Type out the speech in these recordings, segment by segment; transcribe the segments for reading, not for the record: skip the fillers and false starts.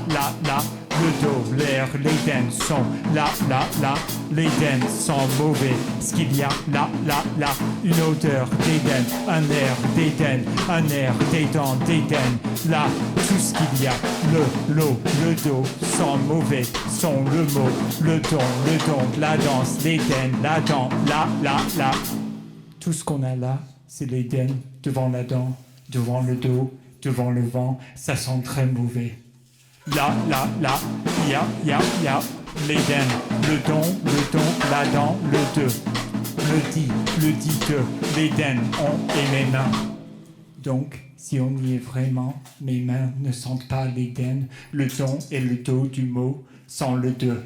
là, le dos, l'air, l'Éden sont là, l'Éden sont mauvais. Ce qu'il y a là, une odeur d'Éden, un air d'Éden, un air des dents d'Éden. Là, tout ce qu'il y a, l'eau, le dos sont mauvais, sont le mot, le don, la danse, l'Éden, la dent, là. Tout ce qu'on a là, c'est l'Éden devant la dent, devant le dos, devant le vent, ça sent très mauvais. Là, y a, l'Éden, le don, la dent, le deux, le dit que l'Éden et mes mains. Donc, si on y est vraiment, mes mains ne sentent pas l'Éden, le don et le dos du mot sans le deux.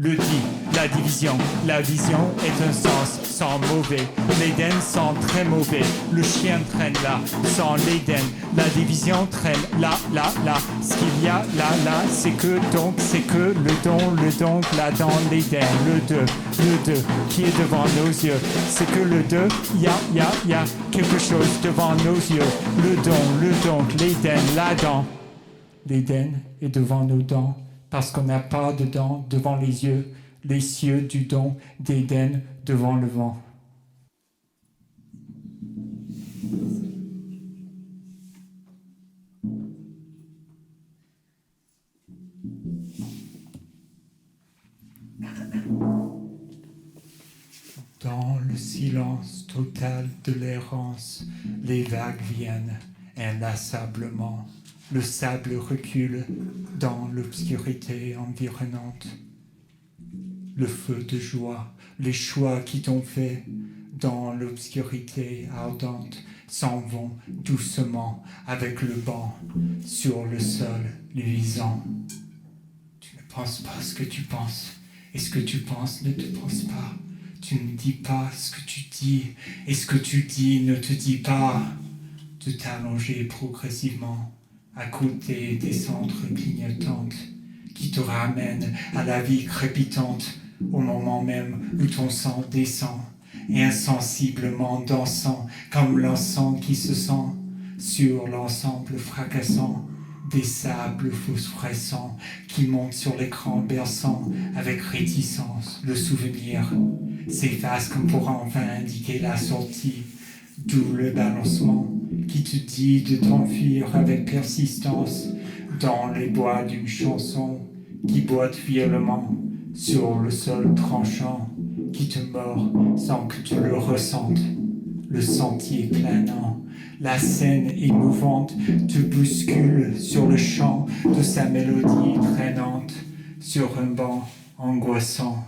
Le dit, la division, la vision est un sens sans mauvais. L'Éden sent très mauvais, le chien traîne là, sans l'Éden. La division traîne là. Ce qu'il y a là, c'est que le don, la dent, l'Éden, le deux, qui est devant nos yeux. C'est que le deux, y a quelque chose devant nos yeux. Le don, l'Éden, la dent. L'Éden est devant nos dents. Parce qu'on n'a pas de dents devant les yeux, les cieux du don d'Éden devant le vent. Dans le silence total de l'errance, les vagues viennent inlassablement. Le sable recule dans l'obscurité environnante. Le feu de joie, les choix qui t'ont fait dans l'obscurité ardente s'en vont doucement avec le banc sur le sol luisant. Tu ne penses pas ce que tu penses, et ce que tu penses ne te pense pas. Tu ne dis pas ce que tu dis, et ce que tu dis ne te dit pas. De t'allonger progressivement à côté des centres clignotantes qui te ramènent à la vie crépitante au moment même où ton sang descend et insensiblement dansant comme l'encens qui se sent sur l'ensemble fracassant des sables phosphorescents qui montent sur l'écran berçant avec réticence le souvenir s'efface comme pour enfin indiquer la sortie, d'où le balancement qui te dit de t'enfuir avec persistance dans les bois d'une chanson qui boite violemment sur le sol tranchant, qui te mord sans que tu le ressentes. Le sentier planant, la scène émouvante te bouscule sur le champ de sa mélodie traînante, sur un banc angoissant.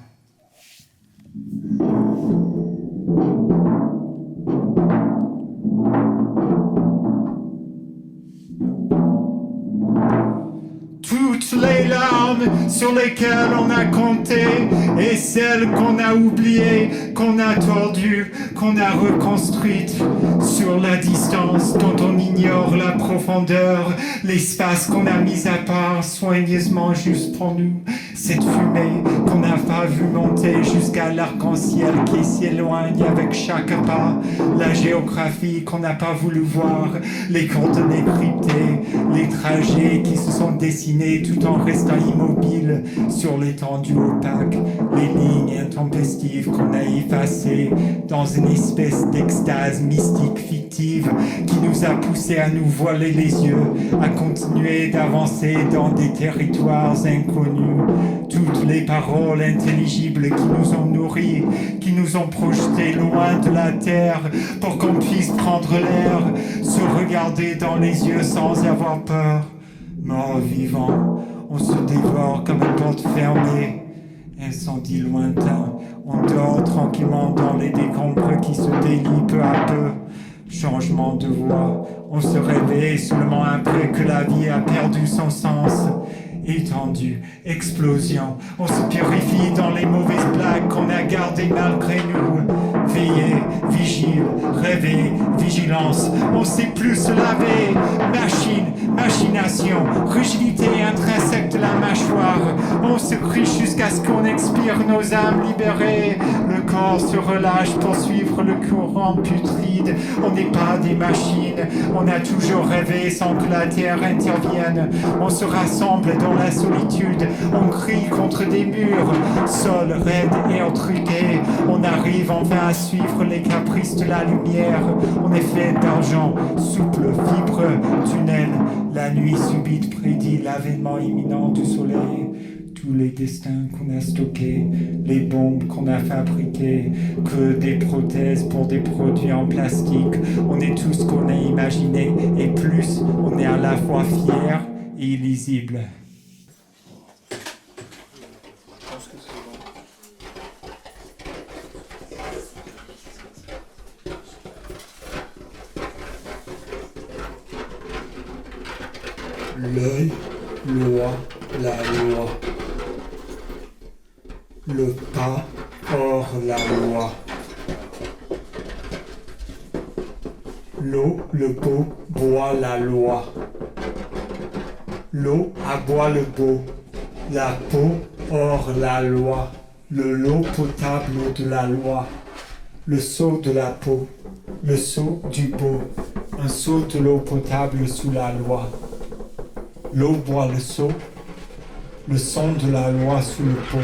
Toutes les larmes sur lesquelles on a compté et celles qu'on a oubliées, qu'on a tordues, qu'on a reconstruites sur la distance dont on ignore la profondeur, l'espace qu'on a mis à part soigneusement juste pour nous, cette fumée qu'on n'a pas vu monter jusqu'à l'arc-en-ciel qui s'éloigne avec chaque pas, la géographie qu'on n'a pas voulu voir, les coordonnées cryptées, les trajets qui se sont dessinés tout en restant immobiles sur l'étendue opaque, les lignes intempestives qu'on a effacées dans une espèce d'extase mystique fictive qui nous a poussés à nous voiler les yeux, à continuer d'avancer dans des territoires inconnus. Toutes les paroles intelligibles qui nous ont nourris, qui nous ont projetés loin de la terre pour qu'on puisse prendre l'air, se regarder dans les yeux sans avoir peur. Mort vivant, on se dévore comme une porte fermée. Incendie lointain, on dort tranquillement dans les décombres qui se délient peu à peu. Changement de voix, on se réveille seulement après que la vie a perdu son sens. Étendue, explosion, on se purifie dans les mauvaises blagues qu'on a gardées malgré nous. Veiller, vigile, rêver, vigilance, on sait plus se laver. Machine, machination, rigidité intrinsèque de la mâchoire, on se crie jusqu'à ce qu'on expire nos âmes libérées. Le corps se relâche pour suivre le courant putride. On n'est pas des machines, on a toujours rêvé sans que la terre intervienne. On se rassemble dans la solitude, on crie contre des murs, sol raide et entruqué. On arrive enfin à suivre les caprices de la lumière. On est fait d'argent, souple, fibre, tunnel. La nuit subite prédit l'avènement imminent du soleil. Tous les destins qu'on a stockés, les bombes qu'on a fabriquées, que des prothèses pour des produits en plastique. On est tout ce qu'on a imaginé et plus, on est à la fois fier et illisible. L'œil, loi, la loi. Le pas hors la loi. L'eau, le beau, boit la loi. L'eau aboie le beau. La peau hors la loi. Le lot potable de la loi. Le seau de la peau. Le seau du beau. Un seau de l'eau potable sous la loi. L'eau boit le seau. Le son de la loi sous le pot.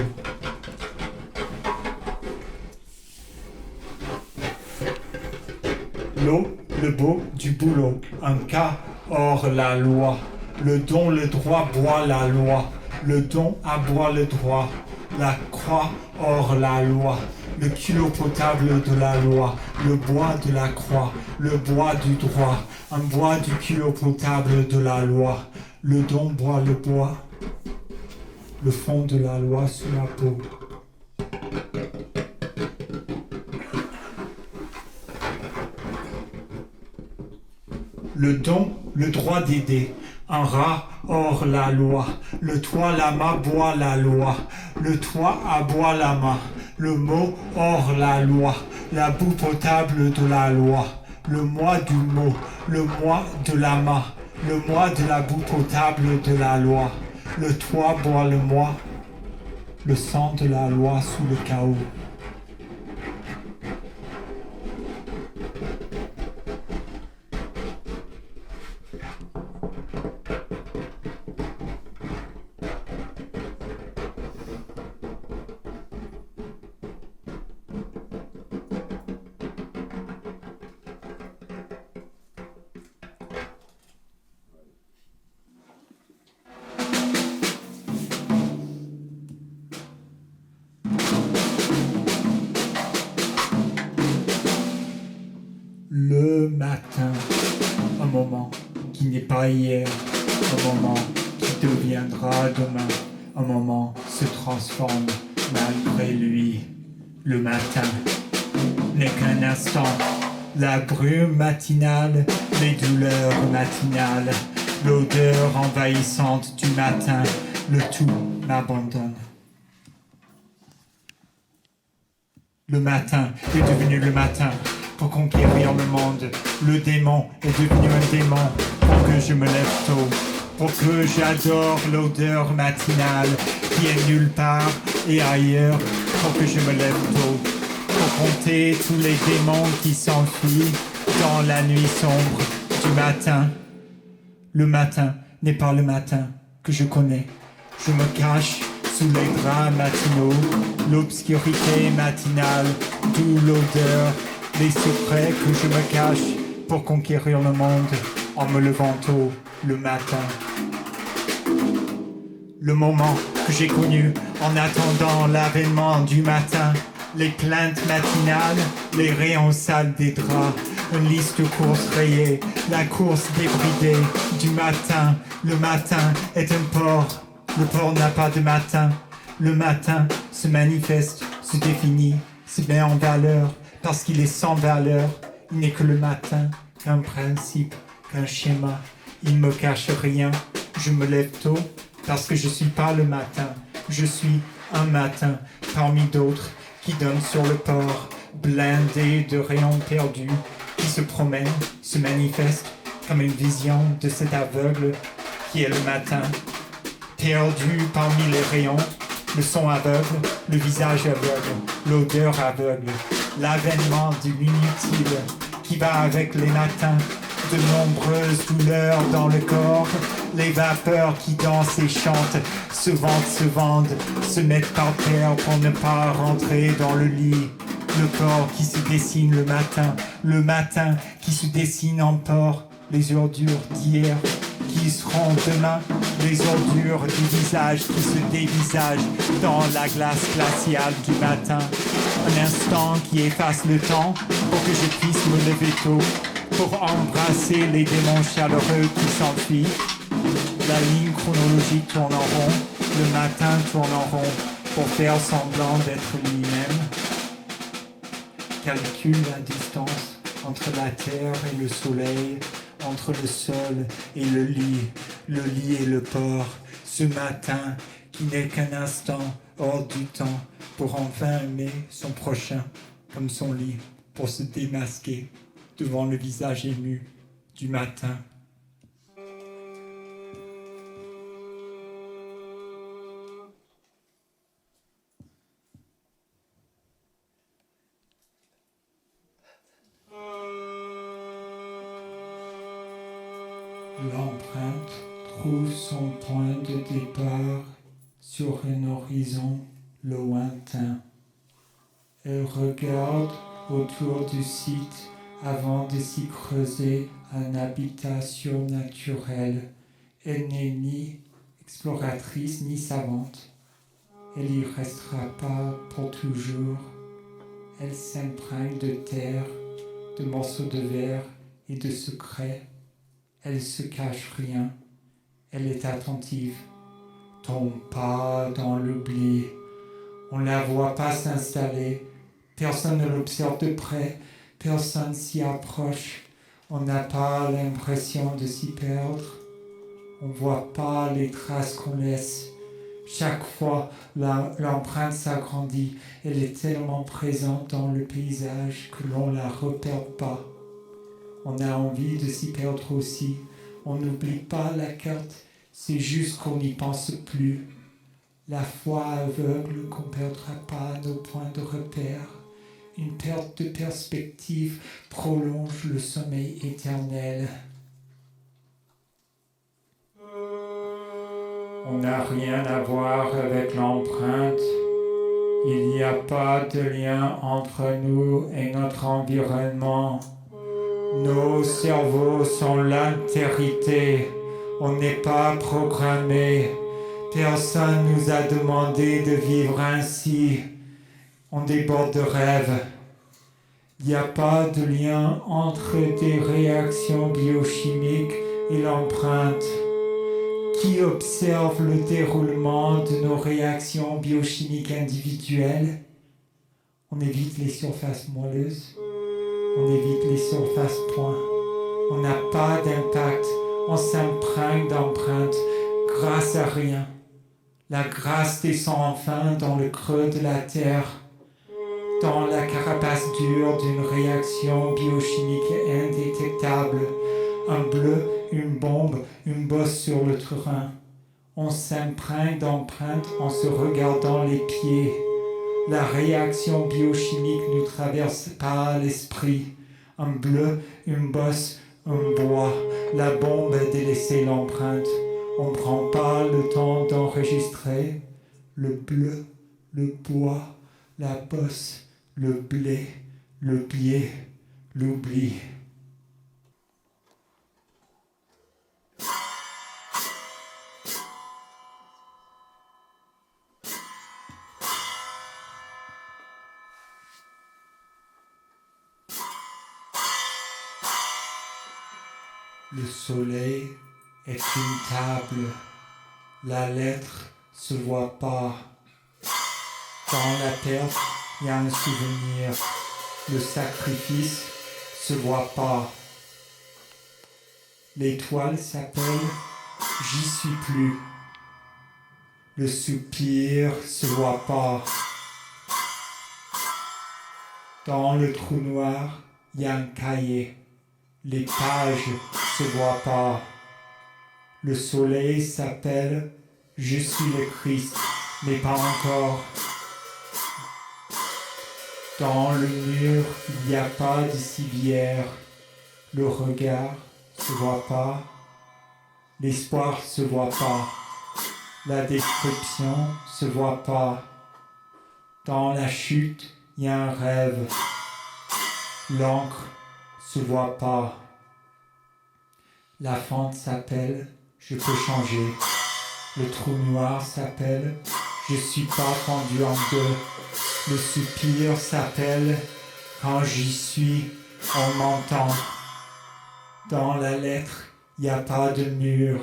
L'eau, le beau, du boulot, un cas hors la loi. Le don, le droit boit la loi. Le don aboie le droit. La croix hors la loi. Le kilo potable de la loi. Le bois de la croix. Le bois du droit. Un bois du kilo potable de la loi. Le don boit le bois. Le fond de la loi sous la peau. Le don, le droit d'aider. Un rat hors la loi. Le toit lama boit la loi. Le toit aboie la main. Le mot hors la loi. La boue potable de la loi. Le moi du mot. Le moi de la main. Le moi de la boue potable de la loi. Le toit boit le moi. Le sang de la loi sous le chaos. Le matin, un moment qui n'est pas hier, un moment qui deviendra demain, un moment se transforme malgré lui. Le matin n'est qu'un instant, la brume matinale, les douleurs matinales, l'odeur envahissante du matin, le tout m'abandonne. Le matin est devenu le matin. Pour conquérir le monde, le démon est devenu un démon. Pour que je me lève tôt, pour que j'adore l'odeur matinale qui est nulle part et ailleurs. Pour que je me lève tôt, pour compter tous les démons qui s'enfuient dans la nuit sombre du matin. Le matin n'est pas le matin que je connais. Je me cache sous les draps matinaux, l'obscurité matinale, d'où l'odeur. Les secrets que je me cache pour conquérir le monde en me levant tôt le matin. Le moment que j'ai connu en attendant l'avènement du matin. Les plaintes matinales, les rayons sales des draps. Une liste de courses rayées, la course débridée du matin. Le matin est un port, le port n'a pas de matin. Le matin se manifeste, se définit, se met en valeur. Parce qu'il est sans valeur, il n'est que le matin, qu'un principe, qu'un schéma. Il ne me cache rien, je me lève tôt, parce que je ne suis pas le matin. Je suis un matin, parmi d'autres, qui donne sur le port, blindé de rayons perdus, qui se promène, se manifeste, comme une vision de cet aveugle qui est le matin. Perdu parmi les rayons, Le son aveugle, le visage aveugle, l'odeur aveugle, l'avènement de l'inutile qui va avec les matins, de nombreuses douleurs dans le corps, les vapeurs qui dansent et chantent, se vendent, se mettent par terre pour ne pas rentrer dans le lit. Le corps qui se dessine le matin qui se dessine en port, les ordures d'hier qui seront demain, les ordures du visage qui se dévisagent dans la glace glaciale du matin. Un instant qui efface le temps pour que je puisse me lever tôt, pour embrasser les démons chaleureux qui s'enfuient. La ligne chronologique tourne en rond, le matin tourne en rond pour faire semblant d'être lui-même. Calcule la distance entre la terre et le soleil, entre le sol et le lit et le port, ce matin qui n'est qu'un instant hors du temps pour enfin aimer son prochain comme son lit, pour se démasquer devant le visage ému du matin. L'empreinte trouve son point de départ sur un horizon lointain. Elle regarde autour du site avant de s'y creuser une habitation naturelle. Elle n'est ni exploratrice ni savante. Elle y restera pas pour toujours. Elle s'imprègne de terre, de morceaux de verre et de secrets. Elle se cache rien. Elle est attentive. Tombe pas dans l'oubli. On la voit pas s'installer. Personne ne l'observe de près. Personne s'y approche. On n'a pas l'impression de s'y perdre. On voit pas les traces qu'on laisse. Chaque fois, l'empreinte s'agrandit. Elle est tellement présente dans le paysage que l'on la repère pas. On a envie de s'y perdre aussi. On n'oublie pas la carte, c'est juste qu'on n'y pense plus. La foi aveugle qu'on ne perdra pas nos points de repère. Une perte de perspective prolonge le sommeil éternel. On n'a rien à voir avec l'empreinte. Il n'y a pas de lien entre nous et notre environnement. Nos cerveaux sont l'altérité. On n'est pas programmé. Personne nous a demandé de vivre ainsi. On déborde de rêves. Il n'y a pas de lien entre des réactions biochimiques et l'empreinte. Qui observe le déroulement de nos réactions biochimiques individuelles? On évite les surfaces moelleuses. On évite les surfaces points. On n'a pas d'impact. On s'imprègne d'empreintes grâce à rien. La grâce descend enfin dans le creux de la terre, dans la carapace dure d'une réaction biochimique indétectable. Un bleu, une bombe, une bosse sur le terrain. On s'imprègne d'empreintes en se regardant les pieds. La réaction biochimique ne traverse pas l'esprit. Un bleu, une bosse, un bois. La bombe a délaissé l'empreinte. On ne prend pas le temps d'enregistrer. Le bleu, le bois, la bosse, le blé, le pied, l'oubli. Le soleil est une table. La lettre se voit pas. Dans la perte, il y a un souvenir. Le sacrifice se voit pas. L'étoile s'appelle J'y suis plus. Le soupir se voit pas. Dans le trou noir, il y a un cahier. Les pages se voient pas. Le soleil s'appelle Je suis le Christ. mais pas encore. Dans le mur, il n'y a pas de civière. Le regard se voit pas. L'espoir se voit pas. La description se voit pas. Dans la chute, il y a un rêve. L'encre se voit pas. La fente s'appelle Je peux changer. Le trou noir s'appelle Je suis pas fendu en deux. Le soupir s'appelle Quand j'y suis, on m'entend. Dans la lettre, il n'y a pas de mur.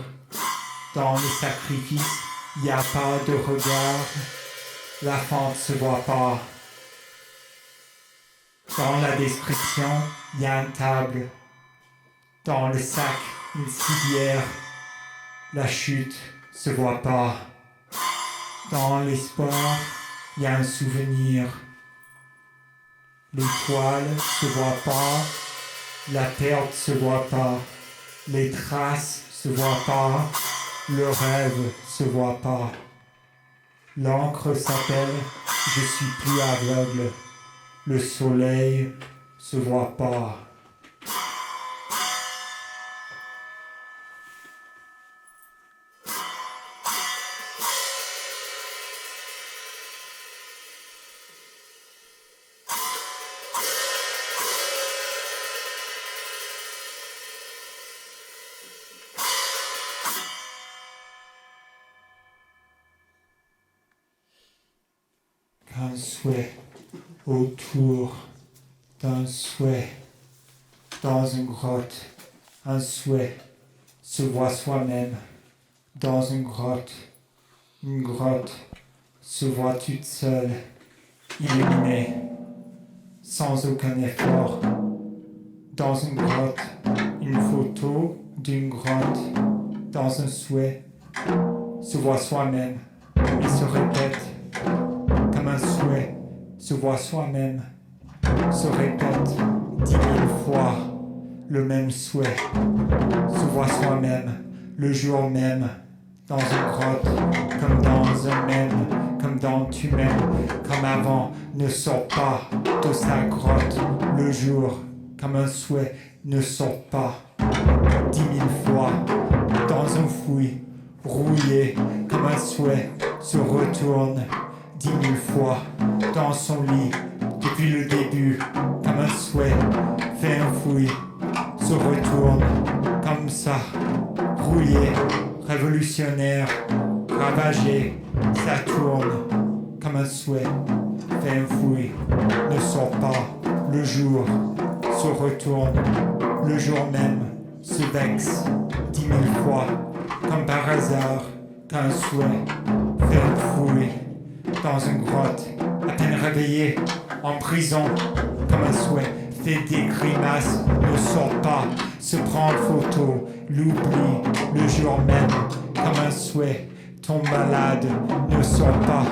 Dans le sacrifice, il n'y a pas de regard. La fente se voit pas. Dans la description, il y a une table. Dans le sac, une civière. La chute se voit pas. Dans l'espoir, il y a un souvenir. L'étoile se voit pas. La perte se voit pas. Les traces se voient pas. Le rêve se voit pas. L'encre s'appelle Je suis plus aveugle. Le soleil se voit pas. Un souhait autour d'un souhait dans une grotte. Un souhait se voit soi-même dans une grotte. Une grotte se voit toute seule, illuminée, sans aucun effort. Dans une grotte, une photo d'une grotte. Dans un souhait, se voit soi-même et se répète. Comme un souhait se voit soi-même, se répète 10 000 fois le même souhait, se voit soi-même le jour même, dans une grotte, comme dans un même, comme dans tu m'aimes, comme avant, ne sort pas de sa grotte, le jour, comme un souhait, ne sort pas 10 000 fois, dans un fouillis, rouillé, comme un souhait, se retourne 10 000 fois dans son lit, depuis le début, comme un souhait, fait un fouillis, se retourne, comme ça, rouillé, révolutionnaire, ravagé, ça tourne, comme un souhait, fait un fouillis, ne sort pas, le jour, se retourne, le jour même, se vexe, 10 000 fois, comme par hasard, qu'un souhait, fait un fouillis, dans une grotte, à peine réveillé, en prison, comme un souhait, fait des grimaces, ne sort pas, se prend en photo, l'oublie, le jour même, comme un souhait, tombe malade, ne sort pas,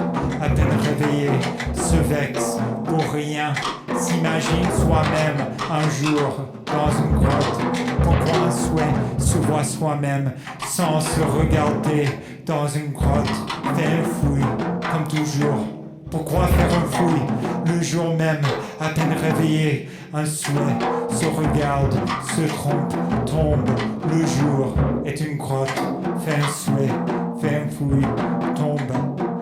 à peine réveillé, se vexe, pour rien, s'imagine soi-même, un jour, dans une grotte, pourquoi un souhait se voit soi-même, sans se regarder, dans une grotte, fait un fouillis, comme toujours. Pourquoi faire un fouillis le jour même, à peine réveillé, un souhait se regarde, se trompe, tombe, le jour est une grotte, fait un souhait, fait un fouillis, tombe,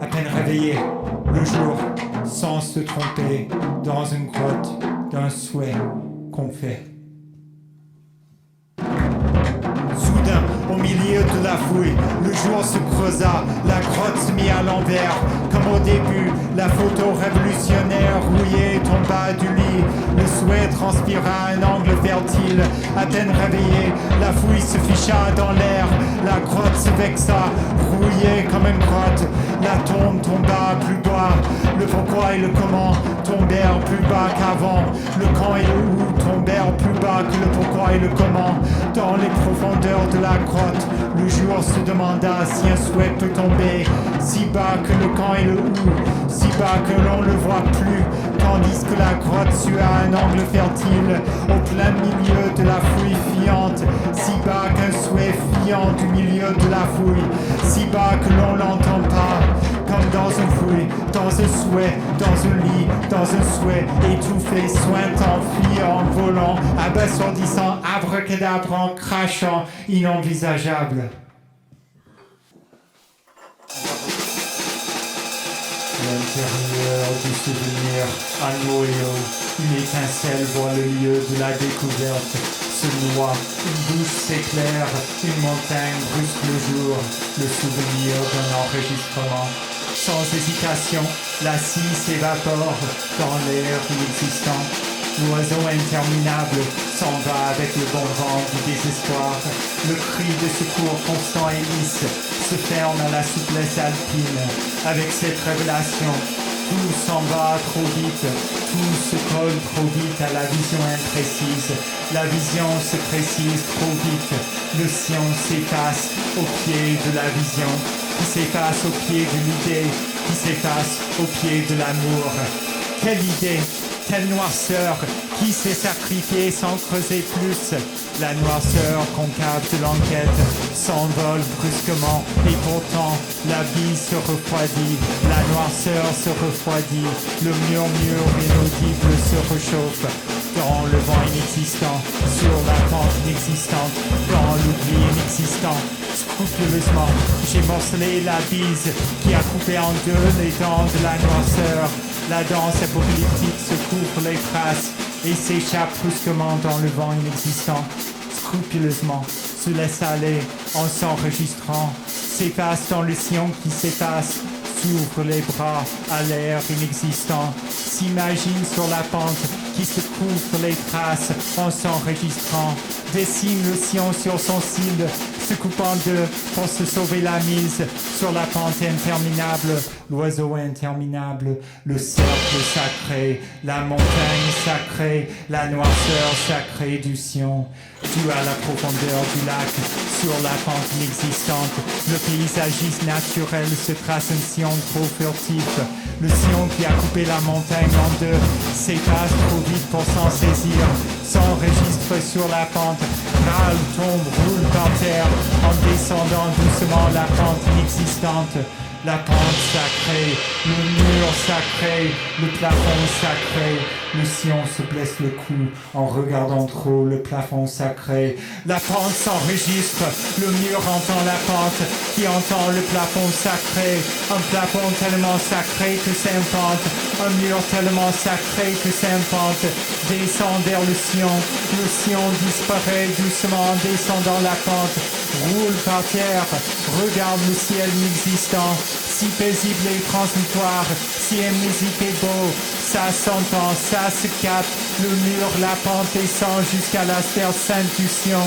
à peine réveillé, le jour, sans se tromper, dans une grotte d'un souhait qu'on fait. Soudain, au milieu de la fouille, le jour se creusa, la grotte se mit à l'envers. Comme au début, la photo révolutionnaire rouillée tomba du lit. Le souhait transpira un angle fertile. À peine réveillé, la fouille se ficha dans l'air. La grotte se vexa, rouillée comme une grotte. La tombe tomba plus bas. Le pourquoi et le comment tombèrent plus bas qu'avant. Le quand et le où tombèrent plus bas que le pourquoi et le comment. Dans les profondeurs de la grotte, le jour se demanda si un souhait peut tomber si bas que le quand et le où, si bas que l'on ne le voit plus, tandis que la grotte sua un angle fertile au plein milieu de la fouille fiante, si bas qu'un souhait fiant du milieu de la fouille, si bas que l'on l'entend pas, comme dans dans un souhait, dans un lit, dans un souhait, étouffé, soin t'enfuis en volant, abasourdissant, abracadabre en crachant, inenvisageable. L'intérieur du souvenir, un noyau, une étincelle voit le lieu de la découverte, se noie, une bouche s'éclaire, une montagne brusque le jour, le souvenir d'un enregistrement. Sans hésitation, la scie s'évapore dans l'air inexistant. L'oiseau interminable s'en va avec le bon vent du désespoir. Le cri de secours constant et lisse se ferme à la souplesse alpine. Avec cette révélation, tout s'en va trop vite, tout se colle trop vite à la vision imprécise. La vision se précise trop vite. Le sillon s'efface au pied de la vision, qui s'efface au pied de l'idée, qui s'efface au pied de l'amour. Quelle idée! Quelle noirceur, qui s'est sacrifié sans creuser plus. La noirceur concave de l'enquête s'envole brusquement et pourtant la vie se refroidit, la noirceur se refroidit, le murmure inaudible se réchauffe dans le vent inexistant, sur la pente inexistante, dans l'oubli inexistant. Scrupuleusement, j'ai morcelé la bise qui a coupé en deux les dents de la noirceur. La danse apocalyptique se couvre les traces et s'échappe brusquement dans le vent inexistant. Scrupuleusement, se laisse aller en s'enregistrant, s'efface dans le sillon qui s'efface, s'ouvre les bras à l'air inexistant, s'imagine sur la pente qui se couvre les traces en s'enregistrant, dessine le sillon sur son cil, se coupe en deux pour se sauver la mise sur la pente interminable, l'oiseau interminable, le cercle sacré, la montagne sacrée, la noirceur sacrée du sillon, dû à la profondeur du lac, sur la pente inexistante, le paysagiste naturel se trace un sillon trop furtif, le sillon qui a coupé la montagne en deux s'efface trop vite pour s'en saisir, s'enregistre sur la pente, râle, tombe, roule par terre, en descendant doucement la pente inexistante. La pente sacrée, le mur sacré, le plafond sacré, le sillon se blesse le cou en regardant trop le plafond sacré. La pente s'enregistre, le mur entend la pente qui entend le plafond sacré. Un plafond tellement sacré que s'impente, un mur tellement sacré que s'impente. Descend vers le sillon disparaît doucement en descendant la pente. Roule par terre, regarde le ciel inexistant. Si paisible et transitoire, si amnésique et beau, ça s'entend, ça se capte, le mur, la pente descend jusqu'à la sphère sainte du sillon,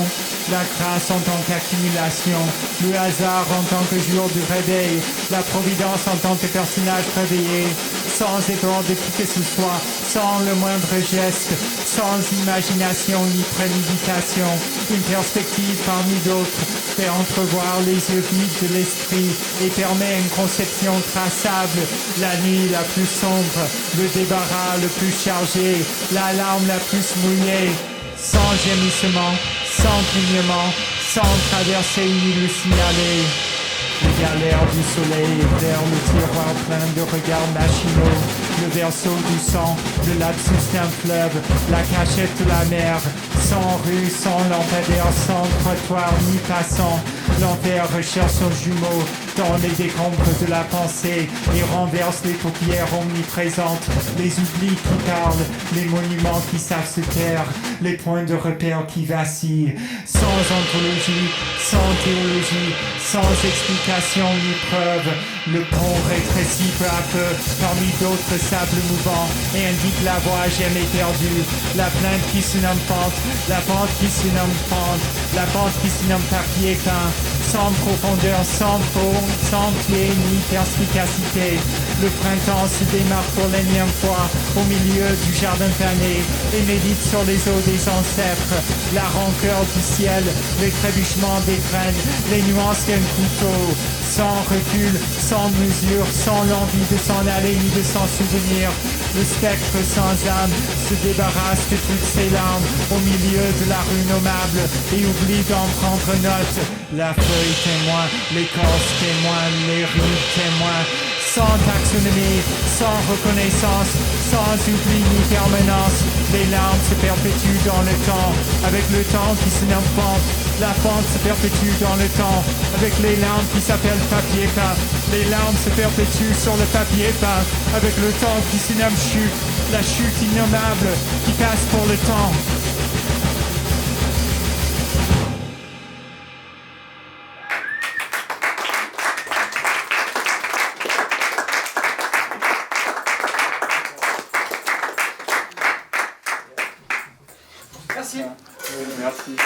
la grâce en tant qu'accumulation, le hasard en tant que jour du réveil, la providence en tant que personnage réveillé, sans effort de qui que ce soit, sans le moindre geste, sans imagination ni préméditation, une perspective parmi d'autres, fait entrevoir les yeux vides de l'esprit et permet une conception traçable, la nuit la plus sombre, le débarras le plus chargé, la larme la plus mouillée, sans gémissement, sans clignement, sans traverser ni le signaler. Les galères du soleil vers le tiroir plein de regards machinaux, le verso du sang, le lapsus d'un fleuve, la cachette de la mer, sans rue, sans lampadaire, sans trottoir ni passant. L'enfer recherche son jumeau dans les décombres de la pensée et renverse les paupières omniprésentes, les oublis qui parlent, les monuments qui savent se taire, les points de repère qui vacillent, sans ontologie, sans théologie, sans explication ni preuve. Le pont rétrécit peu à peu parmi d'autres sables mouvants et indique la voie jamais perdue. La plainte qui se nomme pente, la pente qui se nomme pente, la pente qui se nomme papier peint, sans profondeur, sans forme, sans pied ni perspicacité. Le printemps se démarre pour l'énième fois au milieu du jardin fané et médite sur les eaux des ancêtres, la rancœur du ciel, les trébuchements des graines, les nuances d'un couteau, sans recul, sans mesure, sans l'envie de s'en aller ni de s'en souvenir. Le spectre sans âme se débarrasse de toutes ses larmes au milieu de la rue nommable et oublie d'en prendre note. La feuille témoin, l'écorce témoin, les rives témoins, sans taxonomie, sans reconnaissance, sans oubli ni permanence. Les larmes se perpétuent dans le temps, avec le temps qui se nomme pente. La pente se perpétue dans le temps, avec les larmes qui s'appellent papier peint. Les larmes se perpétuent sur le papier peint, avec le temps qui se nomme chute. La chute innommable qui passe pour le temps. Merci. Merci.